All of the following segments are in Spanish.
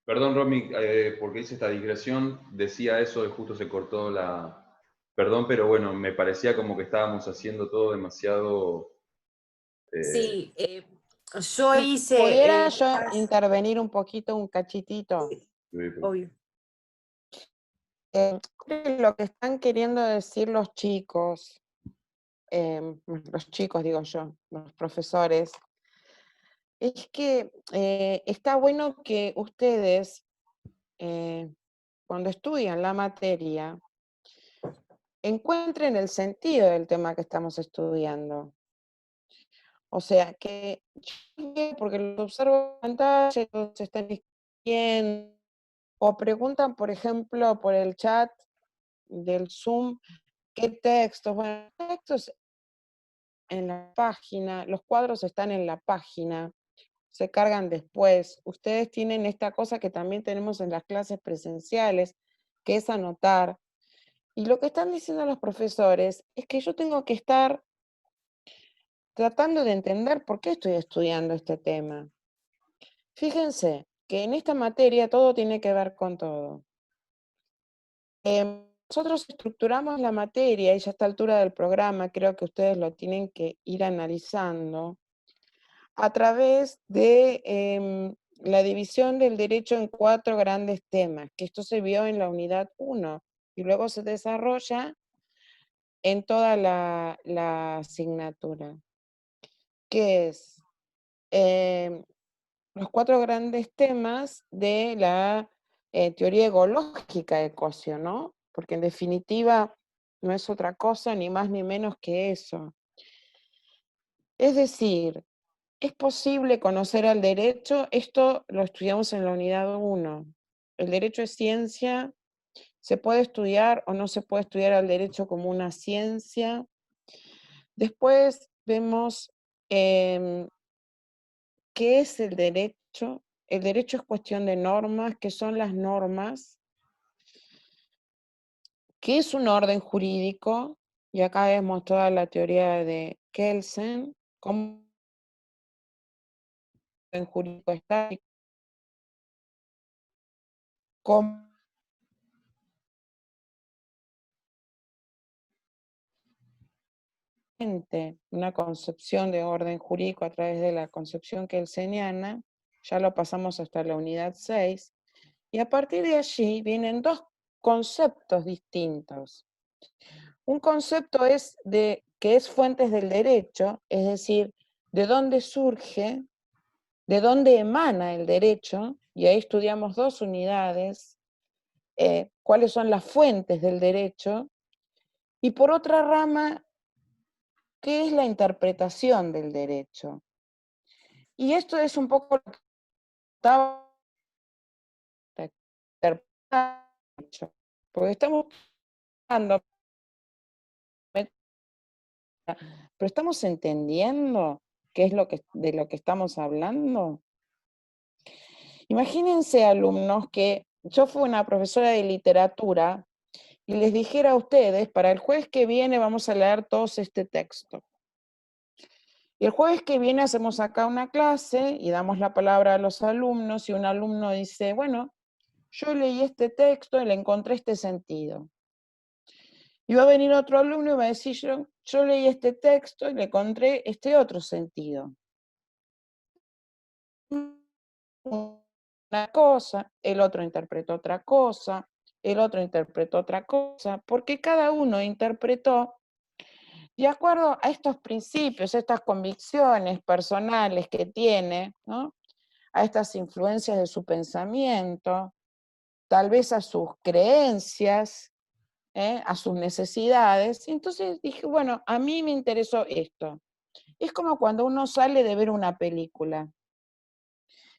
Perdón, Romy, porque hice esta digresión, decía eso y justo se cortó la... Perdón, pero bueno, me parecía como que estábamos haciendo todo demasiado... Sí, yo Si pudiera hice yo intervenir un poquito, un cachitito. obvio. Creo que lo que están queriendo decir los chicos digo yo, los profesores, es que está bueno que ustedes, cuando estudian la materia, encuentren el sentido del tema que estamos estudiando. O sea, que porque los observo en pantalla, todos se están escribiendo, o preguntan, por ejemplo, por el chat del Zoom, ¿qué textos? Bueno, textos en la página, los cuadros están en la página, se cargan después. Ustedes tienen esta cosa que también tenemos en las clases presenciales, que es anotar. Y lo que están diciendo los profesores es que yo tengo que estar tratando de entender por qué estoy estudiando este tema. Fíjense que en esta materia todo tiene que ver con todo. Nosotros estructuramos la materia y ya a esta altura del programa creo que ustedes lo tienen que ir analizando a través de la división del derecho en 4 grandes temas, que esto se vio en la unidad 1 y luego se desarrolla en toda la asignatura, que es los 4 grandes temas de la teoría egológica de Cossio, ¿no? Porque en definitiva no es otra cosa ni más ni menos que eso. Es decir, ¿es posible conocer al derecho? Esto lo estudiamos en la unidad 1. El derecho es ciencia. ¿Se puede estudiar o no se puede estudiar al derecho como una ciencia? Después vemos qué es el derecho. El derecho es cuestión de normas. ¿Qué son las normas? ¿Qué es un orden jurídico? Y acá vemos toda la teoría de Kelsen, cómo el orden jurídico está, cómo una concepción de orden jurídico a través de la concepción kelseniana, ya lo pasamos hasta la unidad 6, y a partir de allí vienen 2 conceptos distintos. Un concepto es que es fuentes del derecho, es decir, de dónde surge, de dónde emana el derecho, y ahí estudiamos 2 unidades, cuáles son las fuentes del derecho, y por otra rama, ¿qué es la interpretación del derecho? Y esto es un poco lo que estaba interpretando, porque estamos hablando, pero estamos entendiendo qué es de lo que estamos hablando. Imagínense, alumnos, que yo fui una profesora de literatura y les dijera a ustedes, para el jueves que viene vamos a leer todos este texto. Y el jueves que viene hacemos acá una clase y damos la palabra a los alumnos y un alumno dice, bueno, yo leí este texto y le encontré este sentido. Y va a venir otro alumno y va a decir, yo leí este texto y le encontré este otro sentido. Una cosa, el otro interpretó otra cosa, el otro interpretó otra cosa, porque cada uno interpretó de acuerdo a estos principios, estas convicciones personales que tiene, ¿no? A estas influencias de su pensamiento, tal vez a sus creencias, a sus necesidades. Y entonces dije, bueno, a mí me interesó esto. Es como cuando uno sale de ver una película.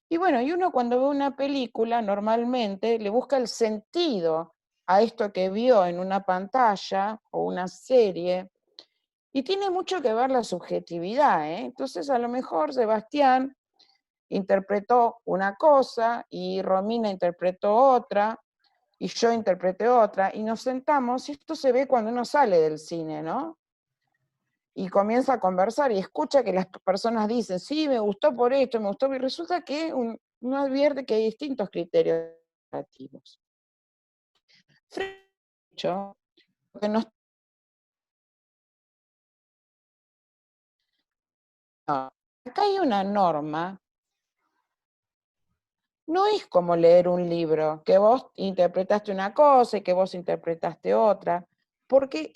Y bueno, y uno cuando ve una película normalmente le busca el sentido a esto que vio en una pantalla o una serie, y tiene mucho que ver la subjetividad, ¿eh? Entonces a lo mejor Sebastián interpretó una cosa y Romina interpretó otra y yo interpreté otra y nos sentamos, y esto se ve cuando uno sale del cine, ¿no? Y comienza a conversar y escucha que las personas dicen, sí, me gustó por esto, me gustó, y resulta que no advierte que hay distintos criterios operativos. Hecho, lo que nos no, acá hay una norma, no es como leer un libro, que vos interpretaste una cosa y que vos interpretaste otra, porque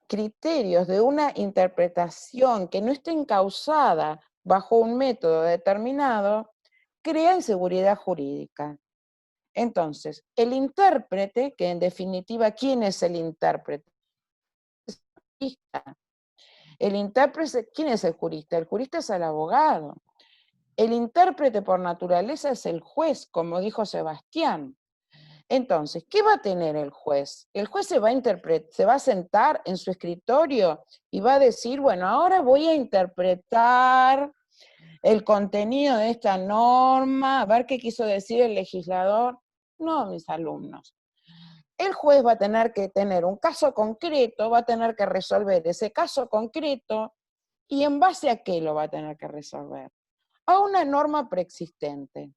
criterios de una interpretación que no esté encausada bajo un método determinado, crea inseguridad jurídica. Entonces, el intérprete, que en definitiva, ¿quién es el intérprete? El intérprete, ¿quién es el jurista? El jurista es el abogado. El intérprete por naturaleza es el juez, como dijo Sebastián. Entonces, ¿qué va a tener el juez? El juez se va a sentar en su escritorio y va a decir, bueno, ahora voy a interpretar el contenido de esta norma, a ver qué quiso decir el legislador. No, mis alumnos. El juez va a tener que tener un caso concreto, va a tener que resolver ese caso concreto, y ¿en base a qué lo va a tener que resolver? A una norma preexistente.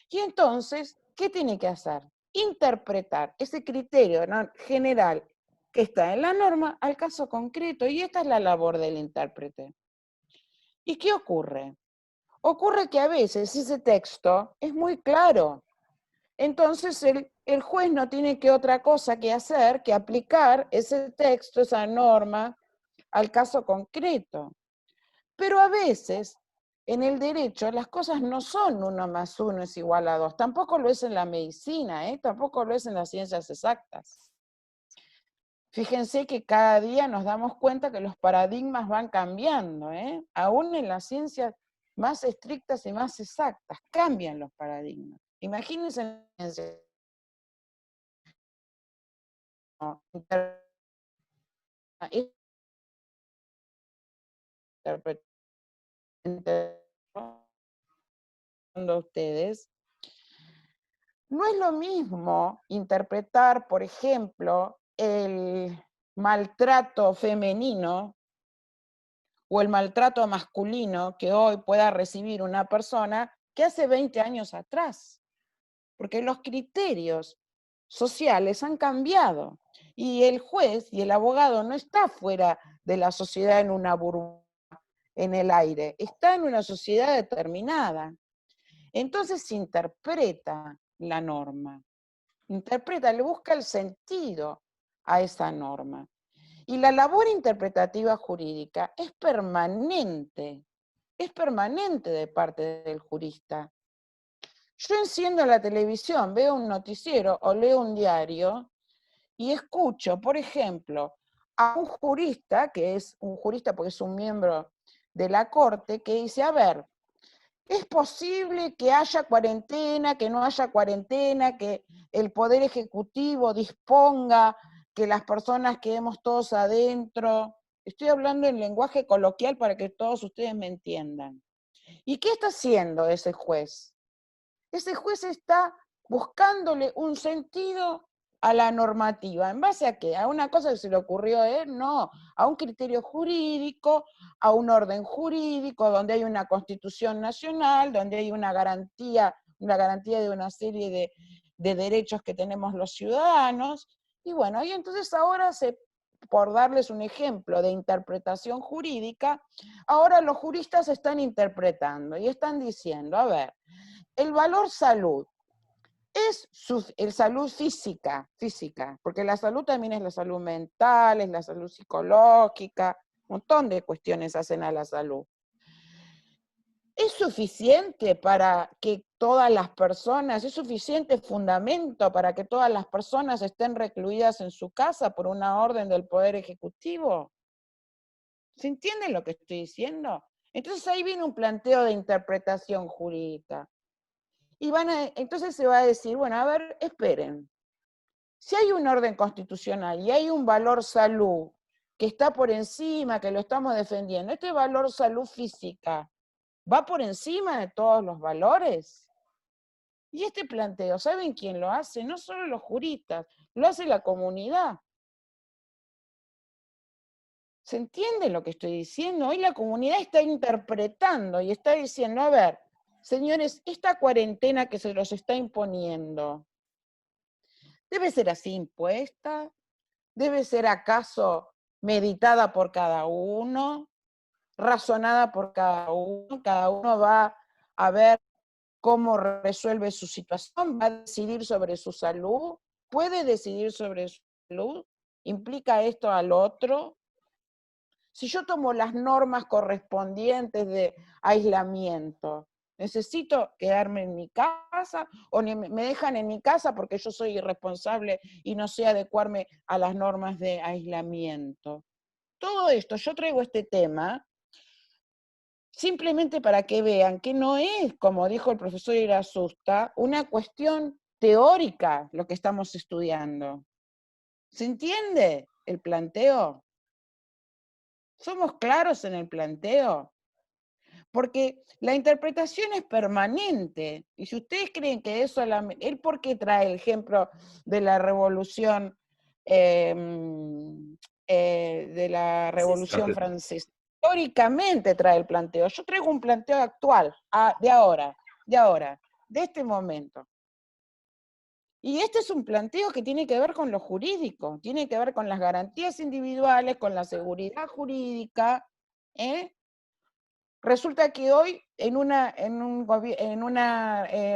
Y entonces, ¿qué tiene que hacer? Interpretar ese criterio general que está en la norma al caso concreto, y esta es la labor del intérprete. ¿Y qué ocurre? Ocurre que a veces ese texto es muy claro, entonces el juez no tiene que otra cosa que hacer que aplicar ese texto, esa norma, al caso concreto. Pero a veces, en el derecho, las cosas no son 1 más 1 es igual a 2. Tampoco lo es en la medicina, tampoco lo es en las ciencias exactas. Fíjense que cada día nos damos cuenta que los paradigmas van cambiando, aún en las ciencias más estrictas y más exactas, cambian los paradigmas. Imagínense en la ciencia. A ustedes, no es lo mismo interpretar, por ejemplo, el maltrato femenino o el maltrato masculino que hoy pueda recibir una persona que hace 20 años atrás, porque los criterios sociales han cambiado y el juez y el abogado no está fuera de la sociedad en una burbuja en el aire, está en una sociedad determinada. Entonces se interpreta la norma, le busca el sentido a esa norma. Y la labor interpretativa jurídica es permanente de parte del jurista. Yo enciendo la televisión, veo un noticiero o leo un diario y escucho, por ejemplo, a un jurista, que es un jurista porque es un miembro de la Corte, que dice, a ver, ¿es posible que haya cuarentena, que no haya cuarentena, que el Poder Ejecutivo disponga que las personas quedemos todos adentro? Estoy hablando en lenguaje coloquial para que todos ustedes me entiendan. ¿Y qué está haciendo ese juez? Ese juez está buscándole un sentido a la normativa. ¿En base a qué? ¿A una cosa que se le ocurrió a él? No, a un criterio jurídico, a un orden jurídico, donde hay una constitución nacional, donde hay una garantía de una serie de derechos que tenemos los ciudadanos. Y bueno, y entonces ahora, por darles un ejemplo de interpretación jurídica, ahora los juristas están interpretando y están diciendo, a ver, el valor salud es el salud física, porque la salud también es la salud mental, es la salud psicológica, un montón de cuestiones hacen a la salud. ¿Es suficiente para que todas las personas, es suficiente fundamento para que todas las personas estén recluidas en su casa por una orden del Poder Ejecutivo? ¿Se entiende lo que estoy diciendo? Entonces ahí viene un planteo de interpretación jurídica. Y entonces se va a decir, bueno, a ver, esperen. Si hay un orden constitucional y hay un valor salud que está por encima, que lo estamos defendiendo, este valor salud física va por encima de todos los valores. Y este planteo, ¿saben quién lo hace? No solo los juristas, lo hace la comunidad. ¿Se entiende lo que estoy diciendo? Hoy la comunidad está interpretando y está diciendo, a ver, señores, esta cuarentena que se los está imponiendo, ¿debe ser así impuesta? ¿Debe ser acaso meditada por cada uno? ¿Razonada por cada uno? ¿Cada uno va a ver cómo resuelve su situación? ¿Va a decidir sobre su salud? ¿Puede decidir sobre su salud? ¿Implica esto al otro? Si yo tomo las normas correspondientes de aislamiento, ¿necesito quedarme en mi casa o me dejan en mi casa porque yo soy irresponsable y no sé adecuarme a las normas de aislamiento? Todo esto, yo traigo este tema simplemente para que vean que no es, como dijo el profesor Irasusta, una cuestión teórica lo que estamos estudiando. ¿Se entiende el planteo? ¿Somos claros en el planteo? Porque la interpretación es permanente. Y si ustedes creen que eso, él por qué trae el ejemplo de la revolución, francesa. Históricamente trae el planteo. Yo traigo un planteo actual, de ahora, de este momento. Y este es un planteo que tiene que ver con lo jurídico, tiene que ver con las garantías individuales, con la seguridad jurídica. Resulta que hoy en una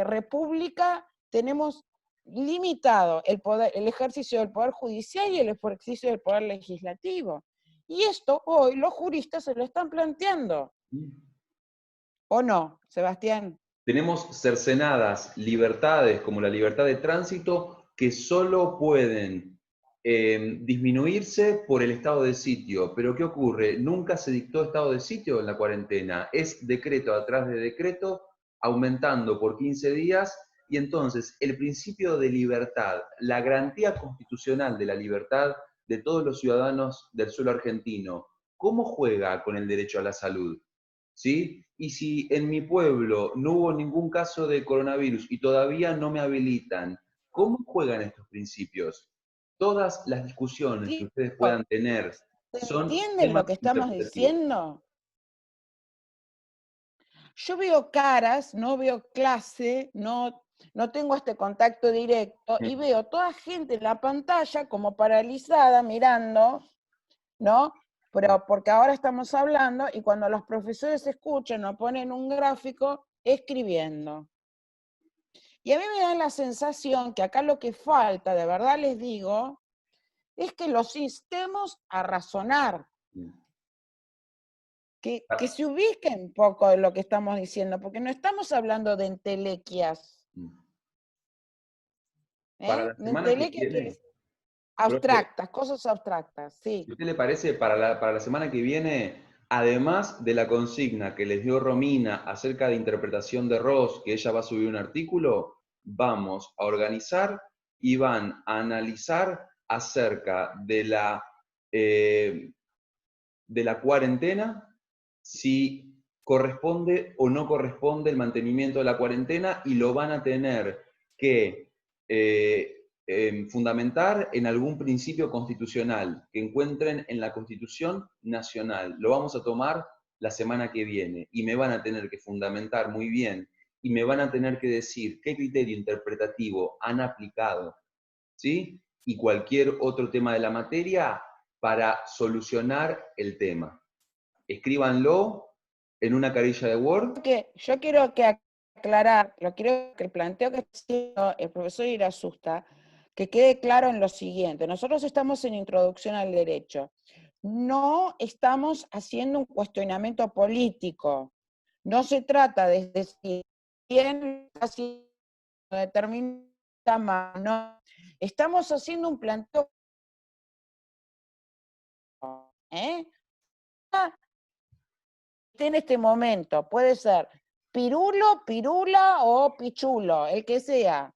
república tenemos limitado el ejercicio del poder judicial y el ejercicio del poder legislativo. Y esto hoy los juristas se lo están planteando. ¿O no, Sebastián? Tenemos cercenadas libertades como la libertad de tránsito que solo pueden disminuirse por el estado de sitio. Pero ¿qué ocurre? Nunca se dictó estado de sitio en la cuarentena. Es decreto atrás de decreto, aumentando por 15 días, y entonces el principio de libertad, la garantía constitucional de la libertad de todos los ciudadanos del suelo argentino, ¿cómo juega con el derecho a la salud? ¿Sí? Y si en mi pueblo no hubo ningún caso de coronavirus y todavía no me habilitan, ¿cómo juegan estos principios? Todas las discusiones que ustedes puedan tener son... ¿Entienden lo que estamos diciendo? Yo veo caras, no veo clase, no tengo este contacto directo, y veo toda gente en la pantalla como paralizada mirando, ¿no? Pero porque ahora estamos hablando y cuando los profesores escuchan o ponen un gráfico, escribiendo. Y a mí me da la sensación que acá lo que falta, de verdad les digo, es que los instemos a razonar. Que se ubiquen un poco de lo que estamos diciendo, porque no estamos hablando de entelequias. Para la semana que viene, abstractas, cosas abstractas, sí. ¿Qué le parece para la semana que viene, además de la consigna que les dio Romina acerca de interpretación de Ross, que ella va a subir un artículo, vamos a organizar y van a analizar acerca de la cuarentena, si corresponde o no corresponde el mantenimiento de la cuarentena, y lo van a tener que fundamentar en algún principio constitucional que encuentren en la Constitución Nacional. Lo vamos a tomar la semana que viene y me van a tener que fundamentar muy bien y me van a tener que decir qué criterio interpretativo han aplicado, ¿sí? Y cualquier otro tema de la materia para solucionar el tema. Escríbanlo en una carilla de Word. Yo quiero aclarar, que el planteo que hizo el profesor Irasusta, que quede claro en lo siguiente. Nosotros estamos en introducción al derecho. No estamos haciendo un cuestionamiento político. No se trata de decir quién está haciendo determinada, no. Estamos haciendo un planteo. En este momento puede ser pirulo, pirula o pichulo, el que sea.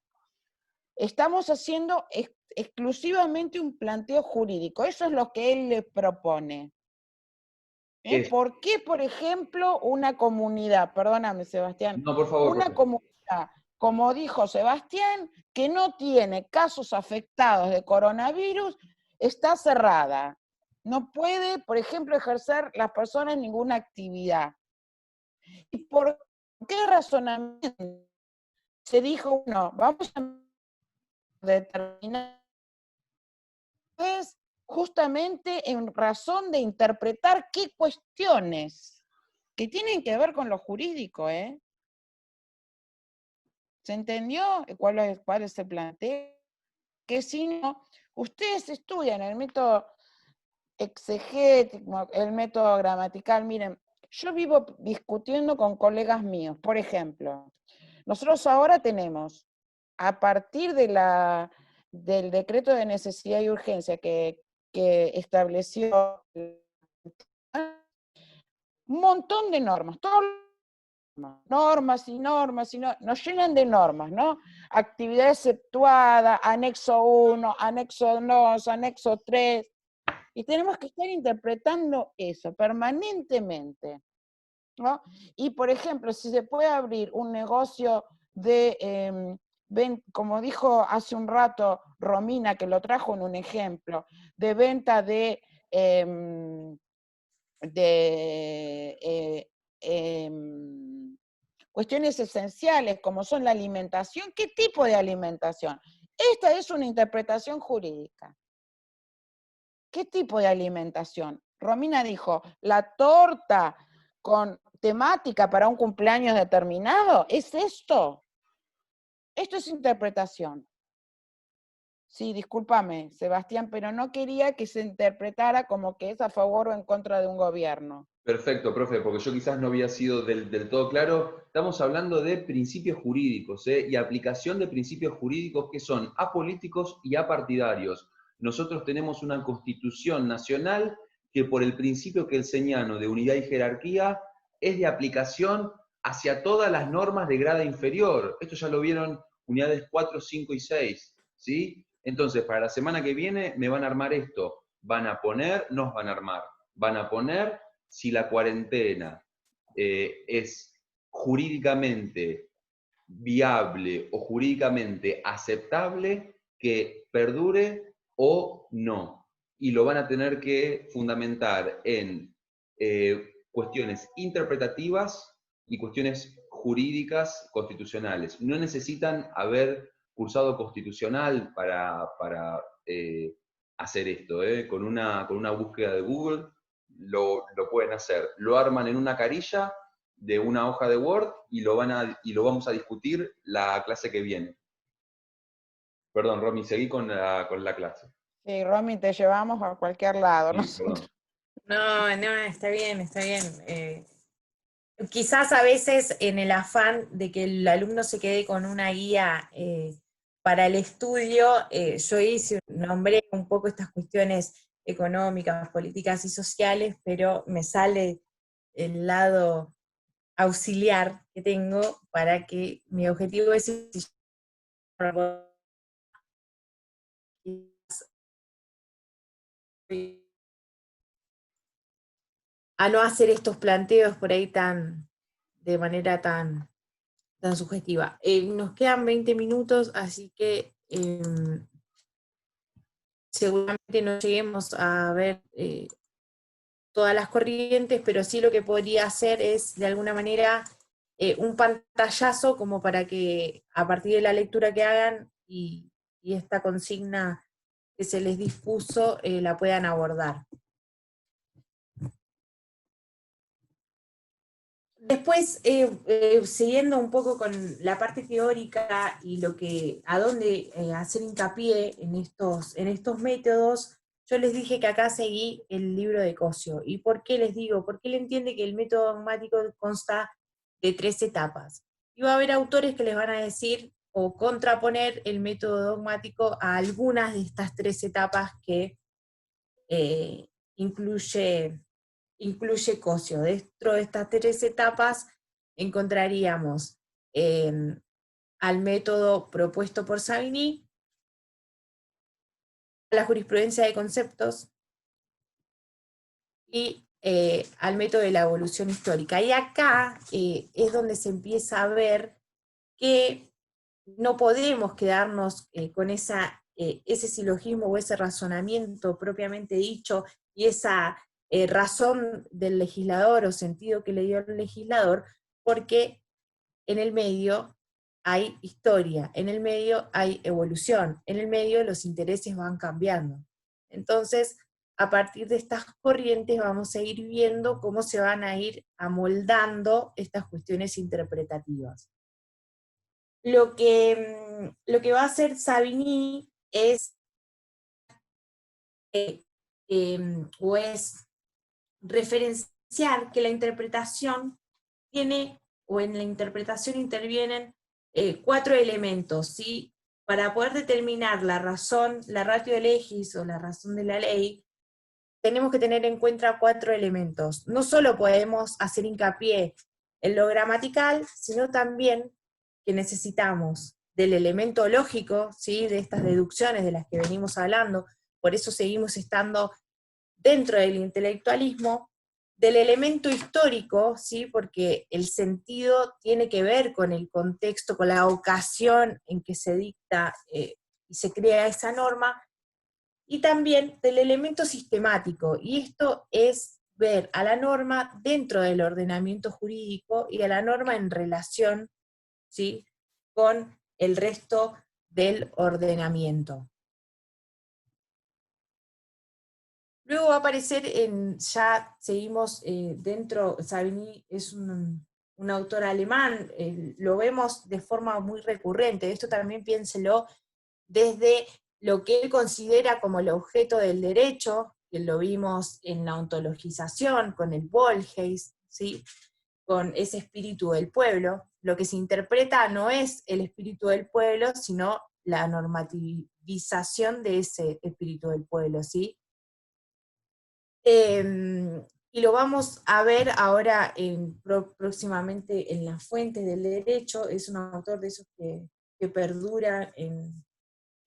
Estamos haciendo exclusivamente un planteo jurídico. Eso es lo que él le propone. ¿Por qué, por ejemplo, una comunidad, perdóname, Sebastián, no, por favor, una comunidad, como dijo Sebastián, que no tiene casos afectados de coronavirus, está cerrada? No puede, por ejemplo, ejercer las personas ninguna actividad. Y por ¿Qué razonamiento? Se dijo, bueno, vamos a determinar, es justamente en razón de interpretar qué cuestiones que tienen que ver con lo jurídico, ¿eh? ¿Se entendió cuál es el planteo? Que si no, ustedes estudian el método exegético, el método gramatical, miren, yo vivo discutiendo con colegas míos, por ejemplo, nosotros ahora tenemos, a partir del decreto de necesidad y urgencia que estableció un montón de normas, normas y normas, y nos llenan de normas, ¿no? Actividad exceptuada, anexo 1, anexo 2, anexo 3, y tenemos que estar interpretando eso permanentemente, ¿no? Y, por ejemplo, si se puede abrir un negocio de, como dijo hace un rato Romina, que lo trajo en un ejemplo, de venta de cuestiones esenciales como son la alimentación. ¿Qué tipo de alimentación? Esta es una interpretación jurídica. ¿Qué tipo de alimentación? Romina dijo, la torta con temática para un cumpleaños determinado, ¿es esto? Esto es interpretación. Sí, discúlpame, Sebastián, pero no quería que se interpretara como que es a favor o en contra de un gobierno. Perfecto, profe, porque yo quizás no había sido del todo claro. Estamos hablando de principios jurídicos, y aplicación de principios jurídicos que son apolíticos y apartidarios. Nosotros tenemos una constitución nacional que por el principio que kelseniano de unidad y jerarquía es de aplicación hacia todas las normas de grado inferior. Esto ya lo vieron unidades 4, 5 y 6, ¿sí? Entonces, para la semana que viene me van a armar esto. Van a poner, nos van a armar. Van a poner si la cuarentena es jurídicamente viable o jurídicamente aceptable, que perdure o no. Y lo van a tener que fundamentar en cuestiones interpretativas y cuestiones jurídicas constitucionales. No necesitan haber cursado constitucional para hacer esto. Con una búsqueda de Google lo pueden hacer. Lo arman en una carilla de una hoja de Word y lo vamos a discutir la clase que viene. Perdón, Romy, seguí con la clase. Sí, Romy, te llevamos a cualquier lado. Sí, No, está bien, está bien. Quizás a veces en el afán de que el alumno se quede con una guía para el estudio, yo nombré un poco estas cuestiones económicas, políticas y sociales, pero me sale el lado auxiliar que tengo para que mi objetivo es a no hacer estos planteos por ahí de manera tan subjetiva. Nos quedan 20 minutos, así que seguramente no lleguemos a ver todas las corrientes, pero sí lo que podría hacer es, de alguna manera, un pantallazo como para que a partir de la lectura que hagan y esta consigna que se les dispuso, la puedan abordar. Después, siguiendo un poco con la parte teórica y a dónde hacer hincapié en estos métodos, yo les dije que acá seguí el libro de Cosio. ¿Y por qué les digo? Porque él entiende que el método dogmático consta de 3 etapas. Y va a haber autores que les van a decir o contraponer el método dogmático a algunas de estas 3 etapas que incluye Cosio. Dentro de estas 3 etapas encontraríamos al método propuesto por Savigny, la jurisprudencia de conceptos y al método de la evolución histórica. Y acá es donde se empieza a ver que no podemos quedarnos con ese silogismo o ese razonamiento propiamente dicho y esa razón del legislador o sentido que le dio el legislador, porque en el medio hay historia, en el medio hay evolución, en el medio los intereses van cambiando. Entonces, a partir de estas corrientes vamos a ir viendo cómo se van a ir amoldando estas cuestiones interpretativas. Lo que va a hacer Savigny es, o es referenciar que la interpretación tiene, o en la interpretación intervienen 4 elementos, ¿sí? Para poder determinar la razón, la ratio legis o la razón de la ley, tenemos que tener en cuenta 4 elementos. No solo podemos hacer hincapié en lo gramatical, sino también que necesitamos del elemento lógico, ¿sí? De estas deducciones de las que venimos hablando, por eso seguimos estando dentro del intelectualismo, del elemento histórico, ¿sí? Porque el sentido tiene que ver con el contexto, con la ocasión en que se dicta y se crea esa norma, y también del elemento sistemático, y esto es ver a la norma dentro del ordenamiento jurídico y a la norma en relación, ¿sí? Con el resto del ordenamiento. Luego va a aparecer ya seguimos dentro, Savigny es un autor alemán, lo vemos de forma muy recurrente, esto también piénselo desde lo que él considera como el objeto del derecho, que lo vimos en la ontologización, con el Volgeist, ¿sí? Con ese espíritu del pueblo. Lo que se interpreta no es el espíritu del pueblo, sino la normativización de ese espíritu del pueblo, ¿sí? Y lo vamos a ver ahora próximamente en Las Fuentes del Derecho. Es un autor de esos que perdura en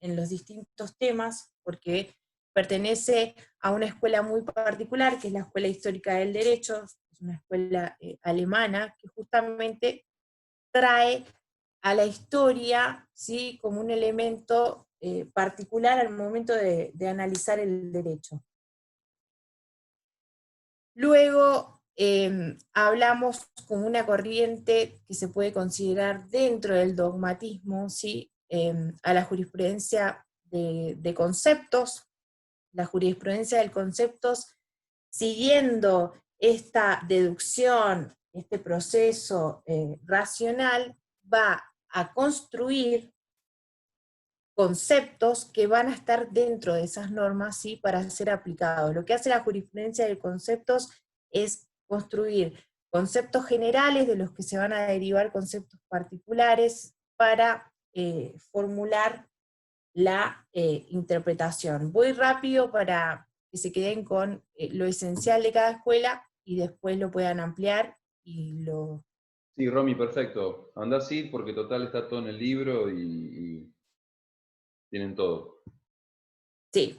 los distintos temas, porque pertenece a una escuela muy particular, que es la Escuela Histórica del Derecho, es una escuela alemana, que justamente trae a la historia, ¿sí? Como un elemento particular al momento de analizar el derecho. Luego hablamos como una corriente que se puede considerar dentro del dogmatismo, ¿sí? A la jurisprudencia de conceptos. La jurisprudencia de conceptos, siguiendo esta deducción, este proceso racional, va a construir conceptos que van a estar dentro de esas normas, ¿sí? Para ser aplicados. Lo que hace la jurisprudencia de conceptos es construir conceptos generales de los que se van a derivar conceptos particulares para formular la interpretación. Voy rápido para que se queden con lo esencial de cada escuela y después lo puedan ampliar y lo... Sí, Romy, perfecto. Andá así porque total está todo en el libro y tienen todo. Sí.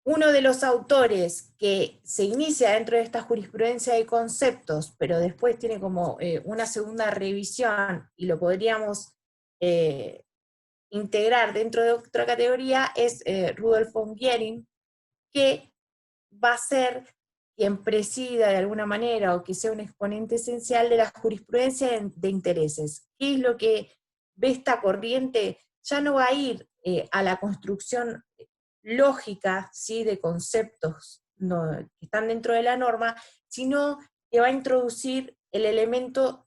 Uno de los autores que se inicia dentro de esta jurisprudencia de conceptos, pero después tiene como una segunda revisión y lo podríamos integrar dentro de otra categoría, es Rudolf von Gehring, que va a ser quien presida de alguna manera o que sea un exponente esencial de la jurisprudencia de intereses. ¿Qué es lo que ve esta corriente? Ya no va a ir a la construcción lógica, ¿sí? De conceptos que están dentro de la norma, sino que va a introducir el elemento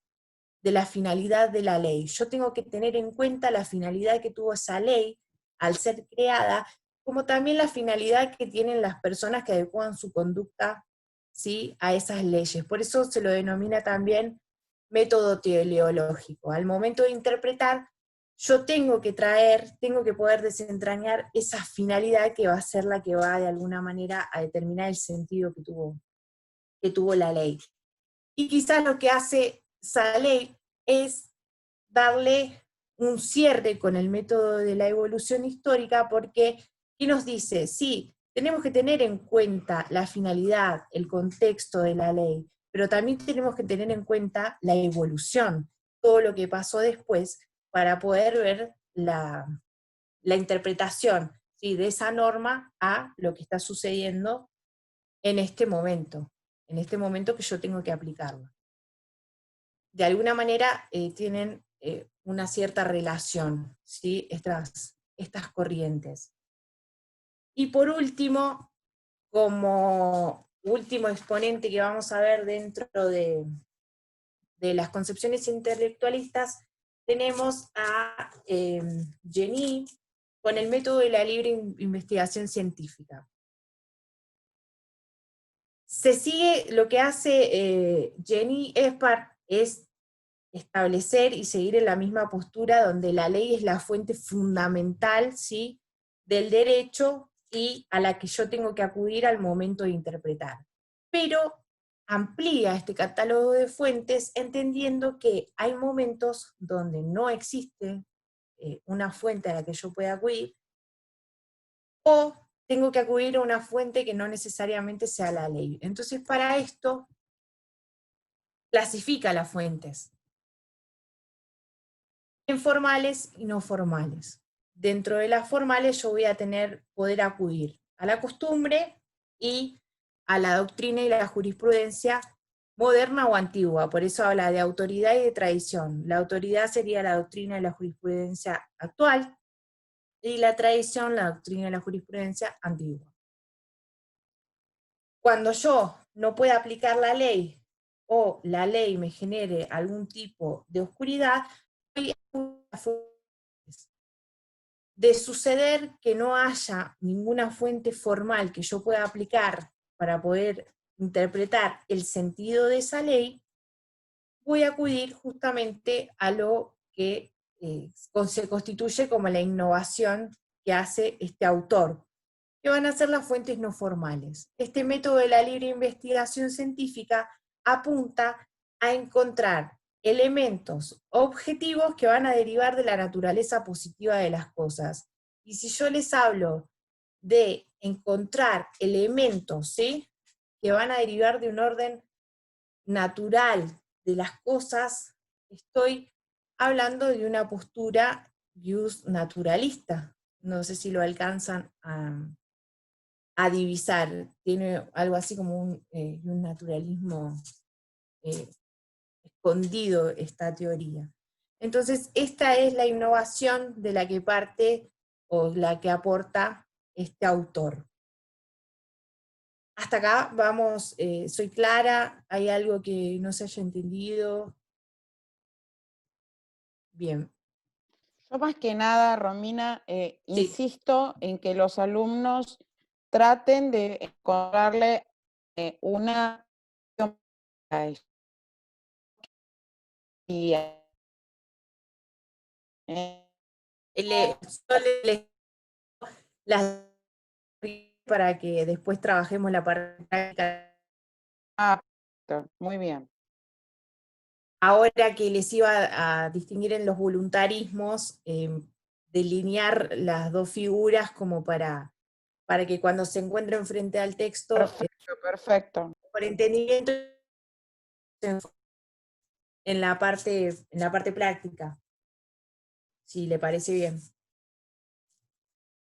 de la finalidad de la ley. Yo tengo que tener en cuenta la finalidad que tuvo esa ley al ser creada, como también la finalidad que tienen las personas que adecuan su conducta, ¿sí? A esas leyes. Por eso se lo denomina también método teleológico. Al momento de interpretar, yo tengo que poder desentrañar esa finalidad que va a ser la que va de alguna manera a determinar el sentido que tuvo la ley. Y quizás lo que hace esa ley es darle un cierre con el método de la evolución histórica, porque ¿qué nos dice? Sí, tenemos que tener en cuenta la finalidad, el contexto de la ley, pero también tenemos que tener en cuenta la evolución, todo lo que pasó después, para poder ver la interpretación, ¿sí? De esa norma a lo que está sucediendo en este momento que yo tengo que aplicarlo. de alguna manera tienen una cierta relación, ¿sí? Estas corrientes. Y por último, como último exponente que vamos a ver dentro de las concepciones intelectualistas, tenemos a Genie con el método de la libre investigación científica. Se sigue, lo que hace Genie Espar es establecer y seguir en la misma postura donde la ley es la fuente fundamental, ¿sí?, del derecho y a la que yo tengo que acudir al momento de interpretar. Pero amplía este catálogo de fuentes entendiendo que hay momentos donde no existe una fuente a la que yo pueda acudir, o tengo que acudir a una fuente que no necesariamente sea la ley. Entonces, para esto, clasifica las fuentes en formales y no formales. Dentro de las formales yo voy a poder acudir a la costumbre y a la doctrina y la jurisprudencia moderna o antigua, por eso habla de autoridad y de tradición. La autoridad sería la doctrina y la jurisprudencia actual, y la tradición, la doctrina y la jurisprudencia antigua. Cuando yo no pueda aplicar la ley, o la ley me genere algún tipo de oscuridad, voy a de suceder que no haya ninguna fuente formal que yo pueda aplicar para poder interpretar el sentido de esa ley, voy a acudir justamente a lo que se constituye como la innovación que hace este autor, que van a ser las fuentes no formales. Este método de la libre investigación científica apunta a encontrar elementos objetivos que van a derivar de la naturaleza positiva de las cosas. Y si yo les hablo de encontrar elementos, ¿sí?, que van a derivar de un orden natural de las cosas, estoy hablando de una postura jus naturalista. No sé si lo alcanzan a divisar. Tiene algo así como un naturalismo escondido esta teoría. Entonces, esta es la innovación de la que parte o la que aporta este autor. Hasta acá vamos, soy clara, ¿hay algo que no se haya entendido? Bien. Yo más que nada, Romina, Sí. insisto en que los alumnos traten de encontrarle una a esto. Y, Yo les las para que después trabajemos la parte práctica. muy bien. Ahora que les iba a distinguir en los voluntarismos, delinear las dos figuras como para que cuando se encuentren frente al texto, Perfecto. por entendimiento, en la parte práctica, si le parece bien.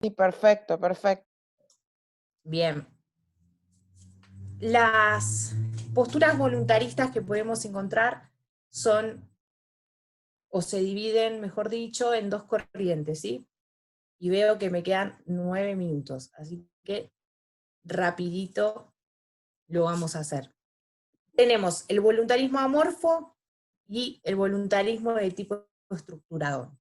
Sí, perfecto, perfecto. Bien. Las posturas voluntaristas que podemos encontrar son, o se dividen, mejor dicho, en dos corrientes, ¿sí? Y veo que me quedan 9 minutos, así que rapidito lo vamos a hacer. Tenemos el voluntarismo amorfo y el voluntarismo de tipo estructurado.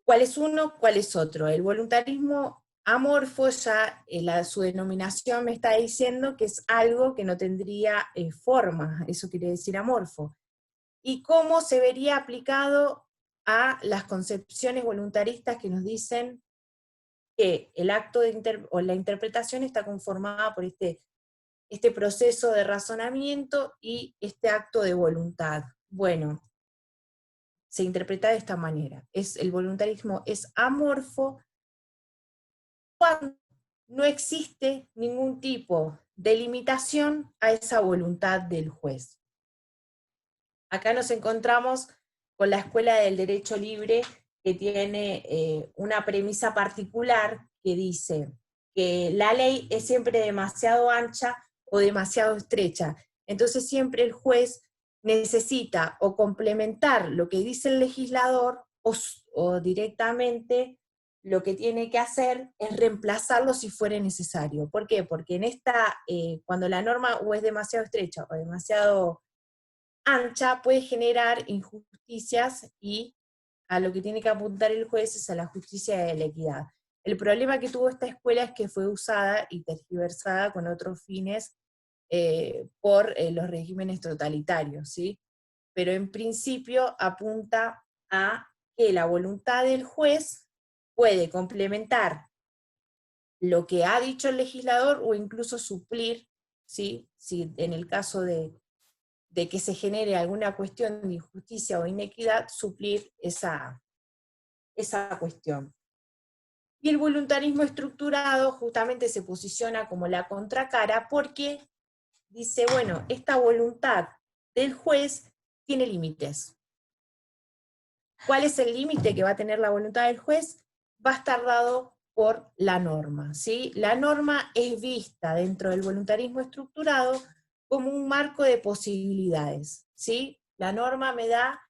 ¿Cuál es uno? ¿Cuál es otro? El voluntarismo amorfo, ya su denominación me está diciendo que es algo que no tendría forma, eso quiere decir amorfo. ¿Y cómo se vería aplicado a las concepciones voluntaristas que nos dicen que el acto o la interpretación está conformada por este proceso de razonamiento y este acto de voluntad? Bueno, se interpreta de esta manera. El voluntarismo es amorfo cuando no existe ningún tipo de limitación a esa voluntad del juez. Acá nos encontramos con la Escuela del Derecho Libre, que tiene una premisa particular que dice que la ley es siempre demasiado ancha o demasiado estrecha. Entonces siempre el juez necesita o complementar lo que dice el legislador o directamente lo que tiene que hacer es reemplazarlo si fuera necesario. ¿Por qué? Porque en cuando la norma o es demasiado estrecha o demasiado ancha, puede generar injusticias y a lo que tiene que apuntar el juez es a la justicia y la equidad. El problema que tuvo esta escuela es que fue usada y tergiversada con otros fines por los regímenes totalitarios, ¿sí? Pero en principio apunta a que la voluntad del juez puede complementar lo que ha dicho el legislador o incluso suplir, ¿sí? Si en el caso de que se genere alguna cuestión de injusticia o inequidad, suplir esa cuestión. Y el voluntarismo estructurado justamente se posiciona como la contracara porque dice, bueno, esta voluntad del juez tiene límites. ¿Cuál es el límite que va a tener la voluntad del juez? Va a estar dado por la norma, ¿sí? La norma es vista dentro del voluntarismo estructurado como un marco de posibilidades, ¿sí? La norma me da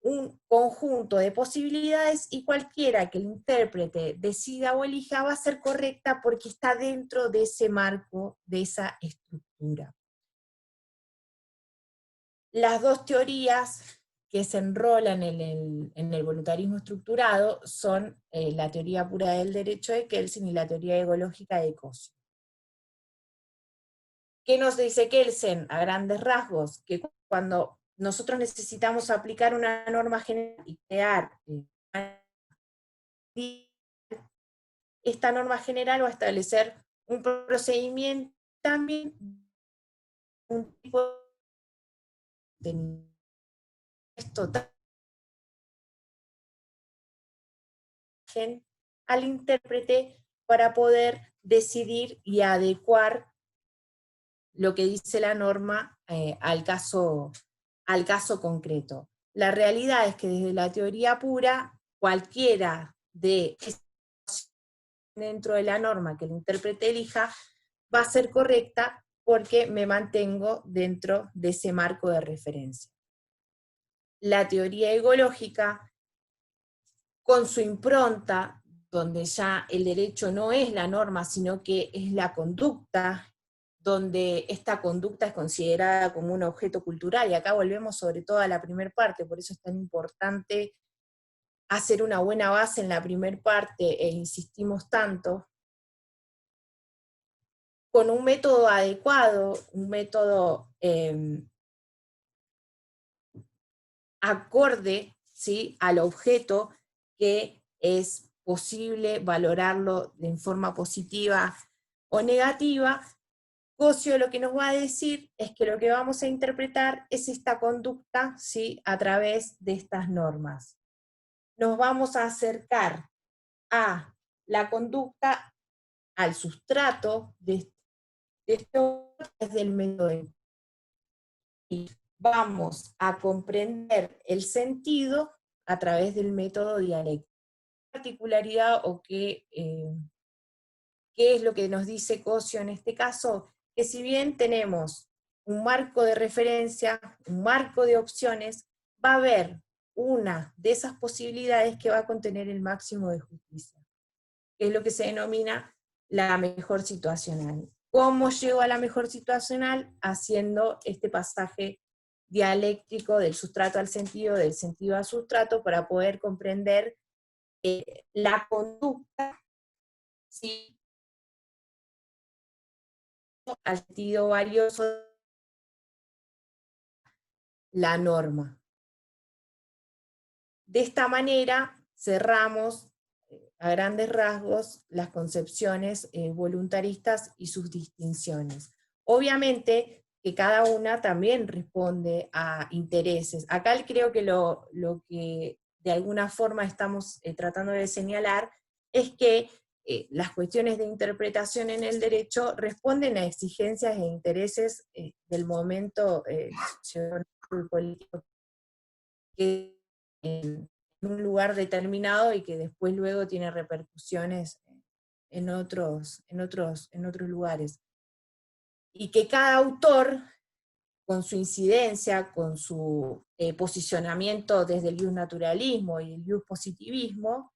un conjunto de posibilidades y cualquiera que el intérprete decida o elija va a ser correcta porque está dentro de ese marco, de esa estructura. Las dos teorías que se enrolan en el voluntarismo estructurado son la teoría pura del derecho de Kelsen y la teoría egológica de Cosio. ¿Qué nos dice Kelsen a grandes rasgos? Que cuando nosotros necesitamos aplicar una norma general y crear esta norma general va a establecer un procedimiento también, un tipo de total al intérprete para poder decidir y adecuar lo que dice la norma al caso concreto. La realidad es que desde la teoría pura, cualquiera de dentro de la norma que el intérprete elija va a ser correcta porque me mantengo dentro de ese marco de referencia. La teoría egológica, con su impronta, donde ya el derecho no es la norma, sino que es la conducta, donde esta conducta es considerada como un objeto cultural, y acá volvemos sobre todo a la primera parte, por eso es tan importante hacer una buena base en la primera parte, e insistimos tanto, con un método adecuado, un método acorde, ¿sí?, al objeto, que es posible valorarlo de forma positiva o negativa. Cosio lo que nos va a decir es que lo que vamos a interpretar es esta conducta, ¿sí?, a través de estas normas. Nos vamos a acercar a la conducta, al sustrato de esto desde el método. Y vamos a comprender el sentido a través del método dialéctico. Particularidad o qué es lo que nos dice Cosio en este caso, que si bien tenemos un marco de referencia, un marco de opciones, va a haber una de esas posibilidades que va a contener el máximo de justicia, que es lo que se denomina la mejor situacional. ¿Cómo llego a la mejor situacional? Haciendo este pasaje dialéctico del sustrato al sentido, del sentido al sustrato, para poder comprender la conducta, ¿sí?, al sentido valioso la norma. De esta manera cerramos a grandes rasgos las concepciones voluntaristas y sus distinciones. Obviamente que cada una también responde a intereses. Acá creo que lo que de alguna forma estamos tratando de señalar es que las cuestiones de interpretación en el derecho responden a exigencias e intereses del momento sociológico y político que en un lugar determinado y que después luego tiene repercusiones en otros lugares. Y que cada autor con su incidencia, con su posicionamiento desde el naturalismo y el positivismo,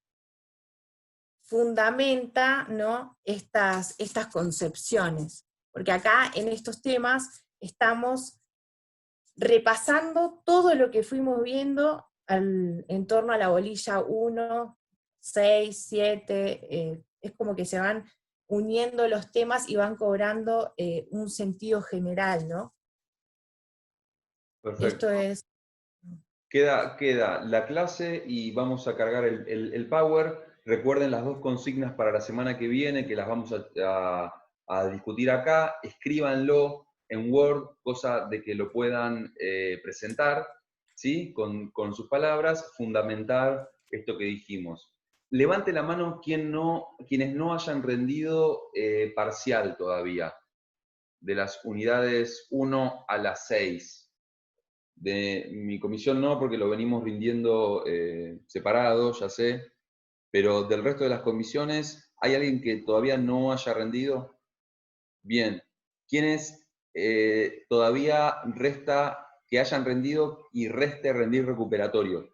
fundamenta, ¿no?, estas concepciones. Porque acá en estos temas estamos repasando todo lo que fuimos viendo en torno a la bolilla 1, 6, 7, es como que se van uniendo los temas y van cobrando un sentido general, ¿no? Perfecto. Esto es... Queda la clase y vamos a cargar el Power. Recuerden las 2 consignas para la semana que viene, que las vamos a discutir acá. Escríbanlo en Word, cosa de que lo puedan presentar, ¿sí? Con sus palabras, fundamentar esto que dijimos. Levante la mano quienes no hayan rendido parcial todavía, de las unidades 1 a las 6. De mi comisión no, porque lo venimos rindiendo separado, ya sé, pero del resto de las comisiones, ¿hay alguien que todavía no haya rendido? Bien. ¿Quiénes todavía resta que hayan rendido y reste rendir recuperatorio?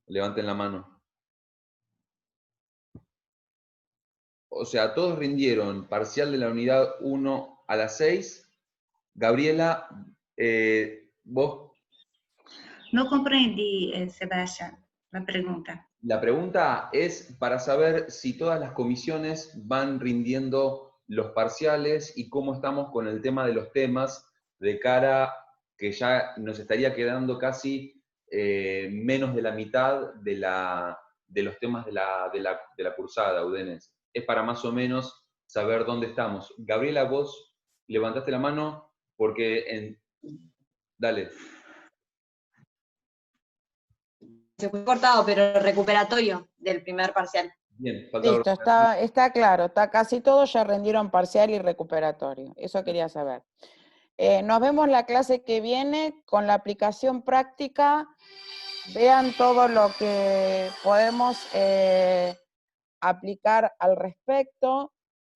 Levanten la mano. O sea, todos rindieron parcial de la unidad 1 a las 6. Gabriela, vos... No comprendí, Sebastián, la pregunta. La pregunta es para saber si todas las comisiones van rindiendo los parciales y cómo estamos con el tema de los temas de cara que ya nos estaría quedando casi menos de la mitad de los temas de la cursada, Udenes. Es para más o menos saber dónde estamos. Gabriela, vos levantaste la mano porque Dale. Se fue cortado, pero recuperatorio del primer parcial. Bien, falta Listo, está claro, casi todos ya rendieron parcial y recuperatorio, eso quería saber. Nos vemos la clase que viene con la aplicación práctica. Vean todo lo que podemos aplicar al respecto,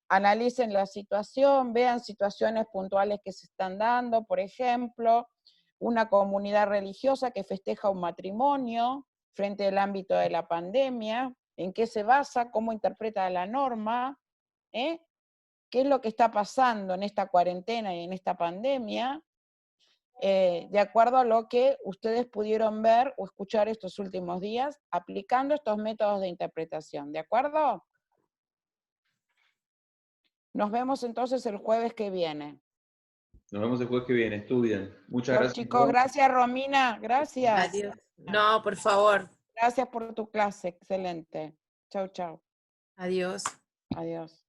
analicen la situación, vean situaciones puntuales que se están dando, por ejemplo, una comunidad religiosa que festeja un matrimonio frente al ámbito de la pandemia, en qué se basa, cómo interpreta la norma, qué es lo que está pasando en esta cuarentena y en esta pandemia, de acuerdo a lo que ustedes pudieron ver o escuchar estos últimos días, aplicando estos métodos de interpretación, ¿de acuerdo? Nos vemos entonces el jueves que viene. Nos vemos el jueves que viene, estudien. Muchas Chao, gracias. chicos, gracias Romina, gracias. Adiós. No, por favor. Gracias por tu clase, excelente. Chau, chau. Adiós. Adiós.